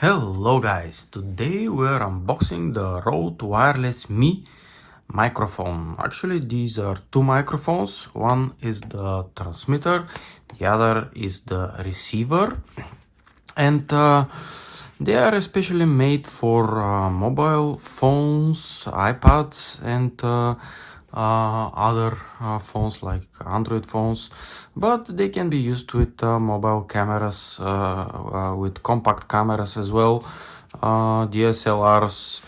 Hello guys, today we're unboxing the RØDE Wireless ME microphone. Actually these are two microphones, one is the transmitter, the other is the receiver, and they are especially made for mobile phones, iPads, and other phones like Android phones, but they can be used with mobile cameras, with compact cameras as well, DSLRs.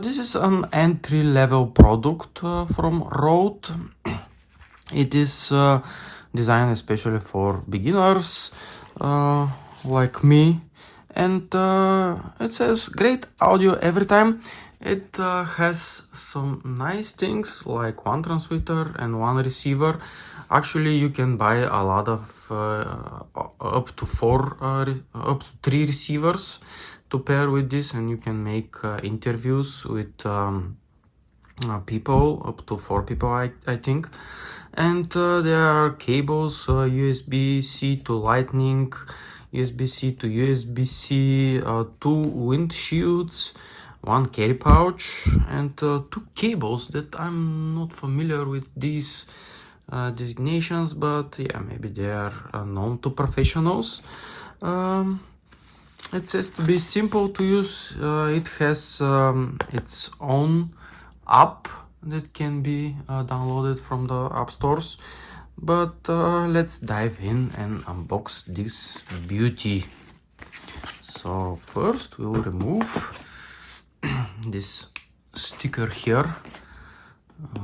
This is an entry-level product from RØDE. It is designed especially for beginners like me, and it says great audio every time. It has some nice things like one transmitter and one receiver. Actually, you can buy a lot of up to three receivers to pair with this, and you can make interviews with people, up to 4 people, I think. And there are cables, USB-C to Lightning, USB-C to USB-C, 2 windshields, one carry pouch, and 2 cables that I'm not familiar with these designations, but yeah, maybe they are known to professionals. It says to be simple to use. It has its own app that can be downloaded from the app stores, but let's dive in and unbox this beauty. So first we'll remove this sticker here,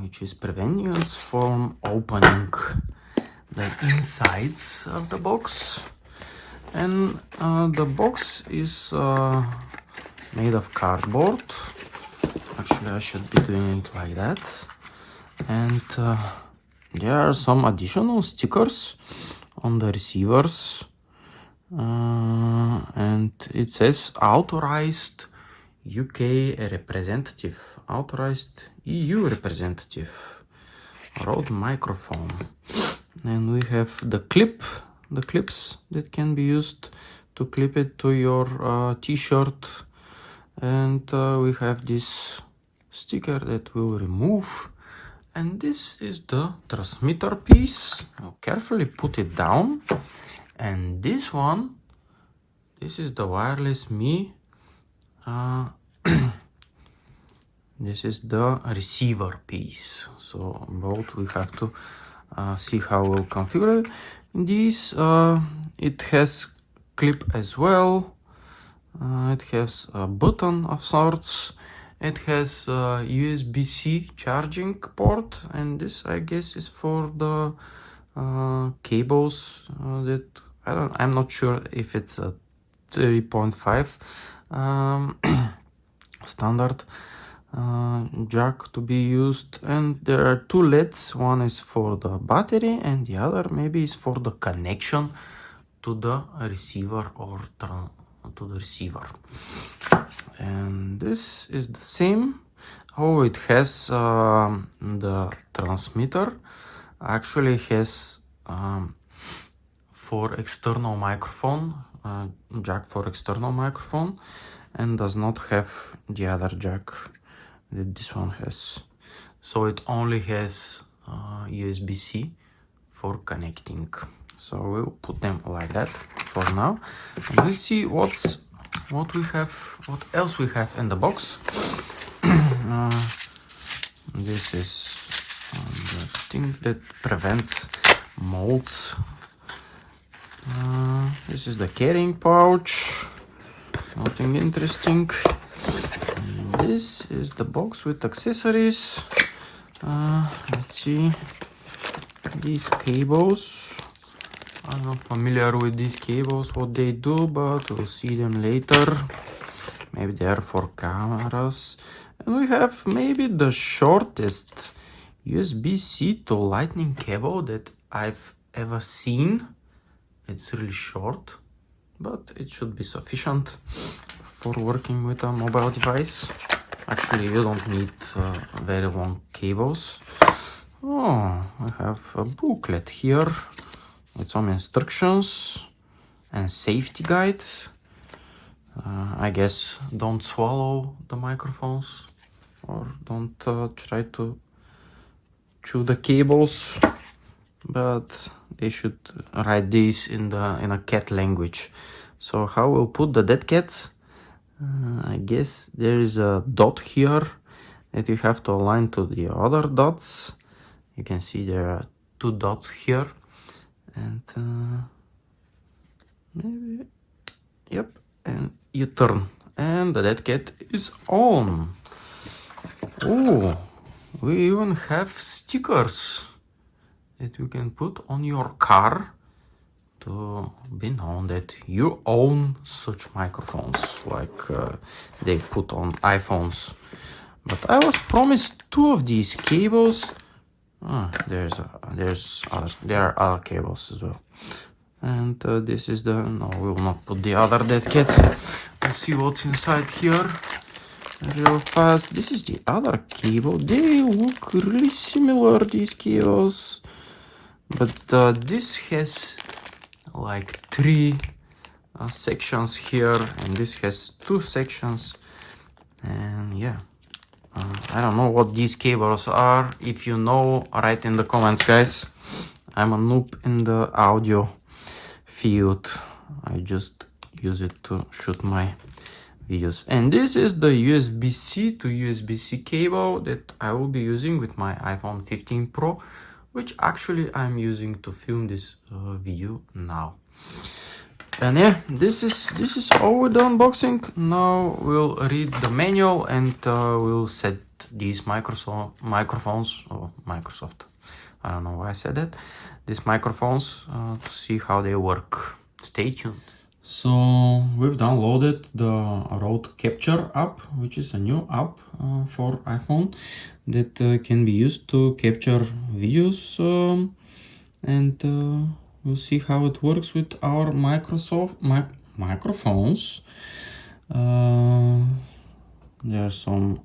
which is preventing us from opening the insides of the box. And the box is made of cardboard. Actually, I should be doing it like that. And there are some additional stickers on the receivers. And it says authorized UK representative, authorized EU representative, RØDE microphone. And we have the clips that can be used to clip it to your t-shirt. And we have this sticker that we'll remove. And this is the transmitter piece. I'll carefully put it down. And this one, this is the wireless ME. This is the receiver piece. So both we have to see how we'll configure this. It has clip as well. It has a button of sorts. It has USB-C charging port, and this I guess is for the cables that I'm not sure if it's a 3.5 standard jack to be used. And there are 2 LEDs. One is for the battery and the other maybe is for the connection to the receiver or to the receiver. And this is the same. Oh, it has the transmitter actually has for external microphone, jack for external microphone, and does not have the other jack that this one has. So it only has USB-C for connecting. So we'll put them like that for now. And let's see what else we have in the box. This is the thing that prevents molds. This is the carrying pouch, nothing interesting. And this is the box with accessories. Let's see these cables. I'm not familiar with these cables, what they do, but we'll see them later. Maybe they are for cameras. And we have maybe the shortest USB-C to Lightning cable that I've ever seen. It's really short, but it should be sufficient for working with a mobile device. Actually, you don't need very long cables. Oh, I have a booklet here with some instructions and safety guide. I guess don't swallow the microphones or don't try to chew the cables, but they should write this in a cat language. So how we'll put the dead cats? I guess there is a dot here that you have to align to the other dots. You can see there are 2 dots here, and maybe, yep, and you turn, and the dead cat is on. Oh, we even have stickers that you can put on your car to be known that you own such microphones like they put on iPhones. But I was promised 2 of these cables. There are other cables as well. And this is the, no, we will not put the other dead cat. We'll see what's inside here real fast. This is the other cable. They look really similar, these cables. But this has like 3 sections here, and this has 2 sections. And yeah, I don't know what these cables are. If you know, write in the comments, guys. I'm a noob in the audio field. I just use it to shoot my videos. And this is the USB-C to USB-C cable that I will be using with my iPhone 15 Pro, which actually I'm using to film this video now. And yeah, this is all with the unboxing. Now we'll read the manual and we'll set these microphones, or Microsoft, I don't know why I said that, these microphones to see how they work. Stay tuned. So we've downloaded the RØDE Capture app, which is a new app for iPhone that can be used to capture videos, and we'll see how it works with our microphones. There are some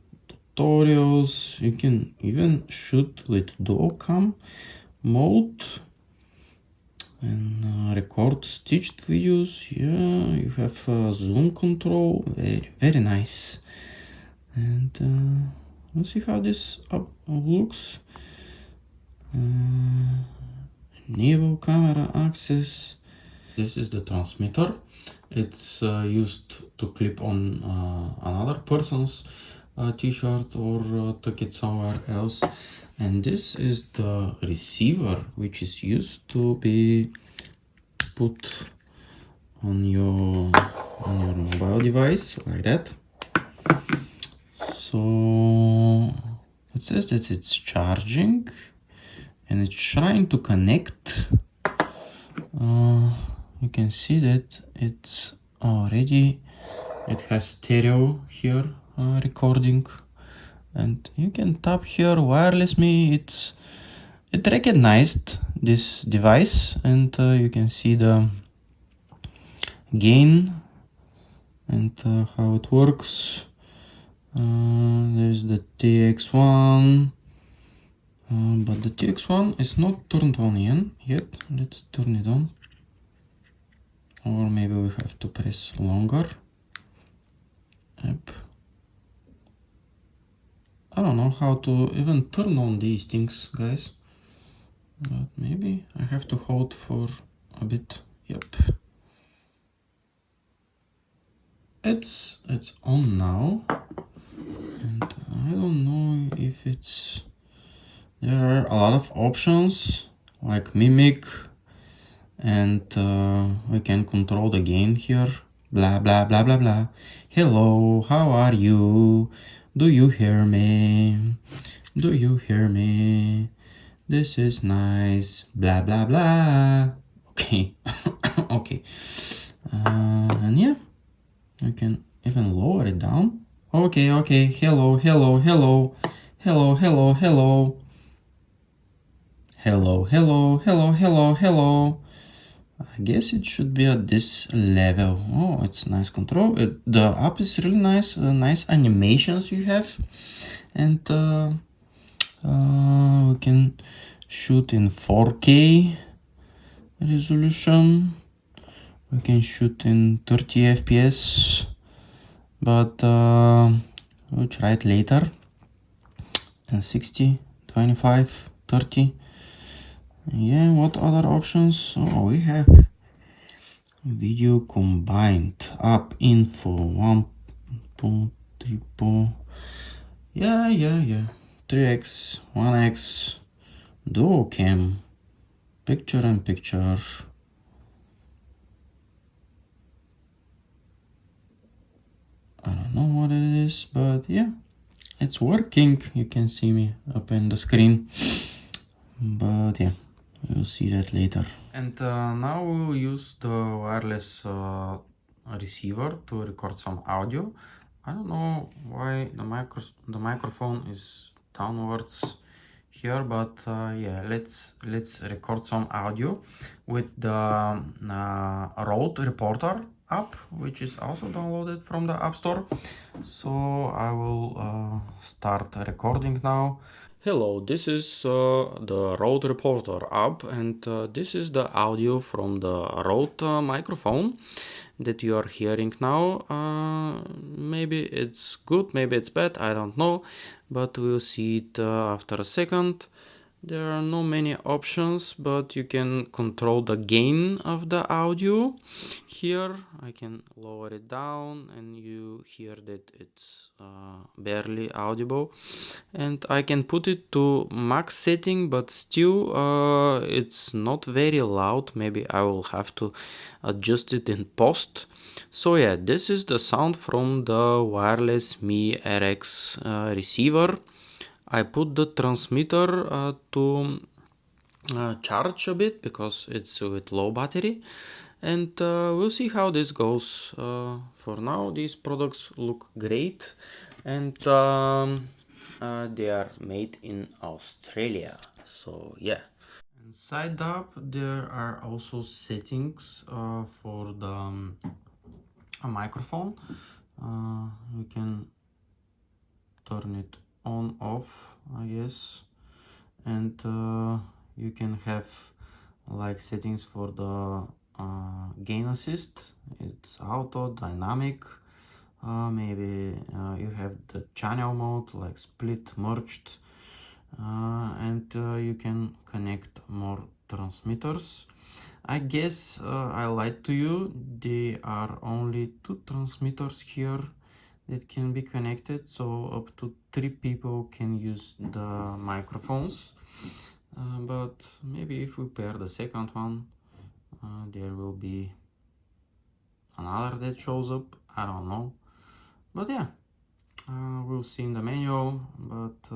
tutorials. You can even shoot with dual cam mode and record stitched videos. Yeah, you have zoom control. Very nice. And let's see how this app looks. Enable camera access. This is the transmitter. It's used to clip on another person's t-shirt or tuck it somewhere else. And this is the receiver, which is used to be put on your mobile device like that. So it says that it's charging and it's trying to connect. You can see that it's already, it has stereo here recording, and you can tap here wireless me. It recognized this device, and you can see the gain and how it works. There's the TX1, but the TX1 is not turned on yet. Let's turn it on, or maybe we have to press longer. Yep. I don't know how to even turn on these things, guys, but maybe I have to hold for a bit. Yep, it's on now, and I don't know if it's, there are a lot of options like mimic, and we can control the gain here. Blah blah blah blah blah. Hello, how are you? Do you hear me? Do you hear me? This is nice. Blah blah blah. Okay. Okay. And yeah, I can even lower it down. Okay, okay. Hello, hello, hello. Hello, hello, hello. Hello, hello, hello, hello, hello. I guess it should be at this level. Oh, it's nice control. The app is really nice. Nice animations you have, and we can shoot in 4K resolution. We can shoot in 30 FPS. but we'll try it later. And 60, 25, 30. Yeah, what other options? Oh, we have video combined, up info, 1.3. Yeah. 3x, 1x, dual cam, picture in picture. I don't know what it is, but yeah, it's working. You can see me up in the screen, but yeah, we'll see that later. And now we'll use the wireless receiver to record some audio. I don't know why the microphone is downwards here, but yeah, let's record some audio with the Rode Reporter app, which is also downloaded from the App Store. So I will start recording now. Hello, this is the Rode Reporter app, and this is the audio from the Rode microphone that you are hearing now. Maybe it's good, maybe it's bad, I don't know, but we'll see it after a second. There are no many options, but you can control the gain of the audio. Here I can lower it down and you hear that it's barely audible. And I can put it to max setting, but still it's not very loud. Maybe I will have to adjust it in post. So yeah, this is the sound from the wireless ME RX receiver. I put the transmitter to charge a bit because it's with low battery, and we'll see how this goes. For now, these products look great, and they are made in Australia. So yeah. Inside the app, there are also settings for the a microphone. You can turn it on off, I guess, and you can have like settings for the gain assist. It's auto, dynamic, maybe you have the channel mode like split, merged, and you can connect more transmitters. I guess I lied to you, there are only 2 transmitters here that can be connected, so up to 3 people can use the microphones, but maybe if we pair the second one, there will be another that shows up. I don't know, but yeah, we'll see in the menu. But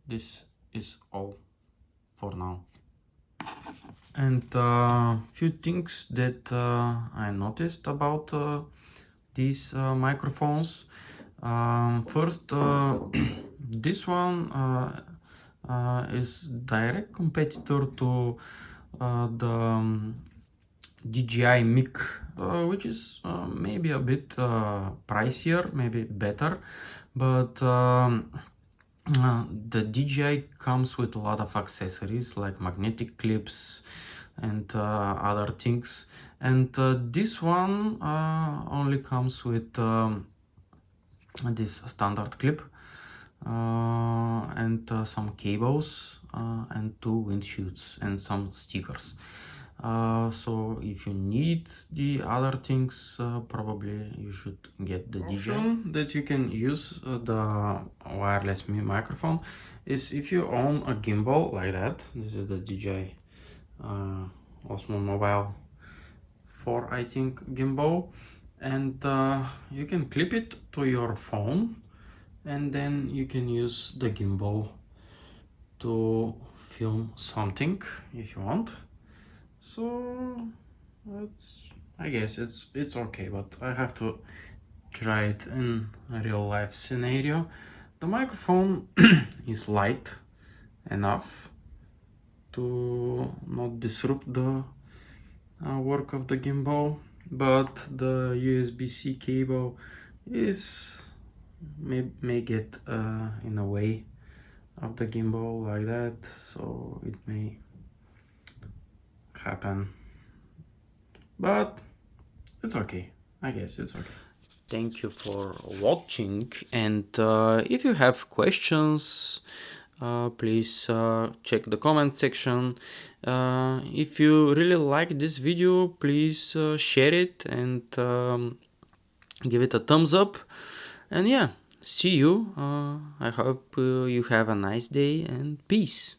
this is all for now. And few things that I noticed about these microphones. First, this one is direct competitor to the DJI mic, which is maybe a bit pricier, maybe better, but the DJI comes with a lot of accessories like magnetic clips and other things, and this one only comes with this standard clip and some cables and 2 wind shields and some stickers. So if you need the other things, probably you should get the DJI. That you can use the wireless ME microphone is if you own a gimbal like that. This is the DJI Osmo Mobile 4, I think, gimbal, and you can clip it to your phone, and then you can use the gimbal to film something if you want. So I guess it's okay, but I have to try it in a real life scenario. The microphone is light enough to not disrupt the work of the gimbal, but the USB-C cable may get in the way of the gimbal like that, so it may happen, but it's okay. I guess it's okay. thank you for watching, and if you have questions, please check the comment section. If you really like this video, please share it and give it a thumbs up. And yeah, see you. I hope you have a nice day, and peace.